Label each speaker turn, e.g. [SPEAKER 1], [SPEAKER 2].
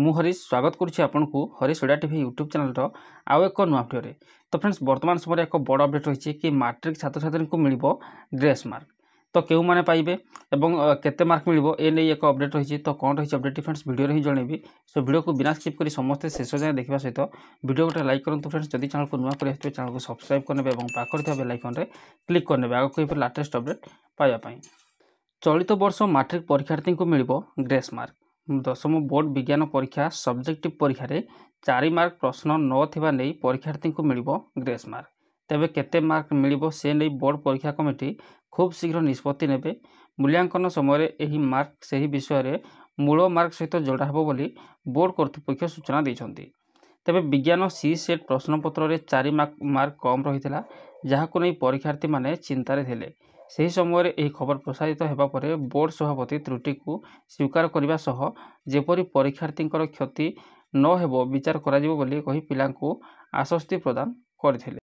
[SPEAKER 1] ମୁଁ ହରିଶ ସ୍ୱାଗତ କରୁଛି ଆପଣଙ୍କୁ ହରିଶ ଓଡ଼ିଆ ଟିଭି ୟୁଟ୍ୟୁବ୍ ଚ୍ୟାନେଲର ଆଉ ଏକ ନୂଆ ଭିଡ଼ିଓରେ। ତ ଫ୍ରେଣ୍ଡସ୍, ବର୍ତ୍ତମାନ ସମୟରେ ଏକ ବଡ଼ ଅପଡେଟ୍ ରହିଛି କି ମାଟ୍ରିକ ଛାତ୍ରଛାତ୍ରୀଙ୍କୁ ମିଳିବ ଗ୍ରେସ୍ ମାର୍କ। ତ କେଉଁମାନେ ପାଇବେ ଏବଂ କେତେ ମାର୍କ ମିଳିବ ଏ ନେଇ ଏକ ଅପଡେଟ୍ ରହିଛି। ତ କ'ଣ ରହିଛି ଅପଡେଟ୍ ଫ୍ରେଣ୍ଡସ୍, ଭିଡ଼ିଓରେ ହିଁ ଜଣାଇବି। ସୋ ଭିଡ଼ିଓକୁ ବିନା ସ୍କିପ୍ କରି ସମସ୍ତେ ଶେଷ ଯାଏଁ ଦେଖିବା ସହିତ ଭିଡ଼ିଓ ଗୋଟେ ଲାଇକ୍ କରନ୍ତୁ ଫ୍ରେଣ୍ଡସ୍। ଯଦି ଚ୍ୟାନେଲକୁ ନୂଆ କରି ଆସିଥିବେ ଚ୍ୟାନେଲକୁ ସବସ୍କ୍ରାଇବ୍ କରିନେବେ ଏବଂ ପାଖରେ ଥିବା ବେଲ୍ ଆଇକନ୍ରେ କ୍ଲିକ୍ କରିନେବେ ଆଗକୁ ଏପରି ଲାଟେଷ୍ଟ ଅପଡେଟ୍ ପାଇବା ପାଇଁ। ଚଳିତ ବର୍ଷ ମାଟ୍ରିକ ପରୀକ୍ଷାର୍ଥୀଙ୍କୁ ମିଳିବ ଗ୍ରେସ୍ ମାର୍କ। ଦଶମ ବୋର୍ଡ଼ ବିଜ୍ଞାନ ପରୀକ୍ଷା ସବଜେକ୍ଟିଭ୍ ପରୀକ୍ଷାରେ 4 ମାର୍କ ପ୍ରଶ୍ନ ନଥିବା ନେଇ ପରୀକ୍ଷାର୍ଥୀଙ୍କୁ ମିଳିବ ଗ୍ରେସ୍ ମାର୍କ। ତେବେ କେତେ ମାର୍କ ମିଳିବ ସେ ନେଇ ବୋର୍ଡ଼ ପରୀକ୍ଷା କମିଟି ଖୁବ୍ ଶୀଘ୍ର ନିଷ୍ପତ୍ତି ନେବେ। ମୂଲ୍ୟାଙ୍କନ ସମୟରେ ଏହି ମାର୍କ ସେହି ବିଷୟରେ ମୂଳ ମାର୍କ ସହିତ ଯୋଡ଼ା ହେବ ବୋଲି ବୋର୍ଡ଼ କର୍ତ୍ତୃପକ୍ଷ ସୂଚନା ଦେଇଛନ୍ତି। ତେବେ ବିଜ୍ଞାନ ସି ସେଟ୍ ପ୍ରଶ୍ନପତ୍ରରେ 4 ମାର୍କ କମ୍ ରହିଥିଲା, ଯାହାକୁ ନେଇ ପରୀକ୍ଷାର୍ଥୀମାନେ ଚିନ୍ତାରେ ଥିଲେ। ସେହି ସମୟରେ ଏହି ଖବର ପ୍ରସାରିତ ହେବା ପରେ ବୋର୍ଡ଼ ସଭାପତି ତ୍ରୁଟିକୁ ସ୍ୱୀକାର କରିବା ସହ ଯେପରି ପରୀକ୍ଷାର୍ଥୀଙ୍କର କ୍ଷତି ନ ହେବ ବିଚାର କରାଯିବ ବୋଲି କହି ପିଲାଙ୍କୁ ଆଶ୍ୱସ୍ତି ପ୍ରଦାନ କରିଥିଲେ।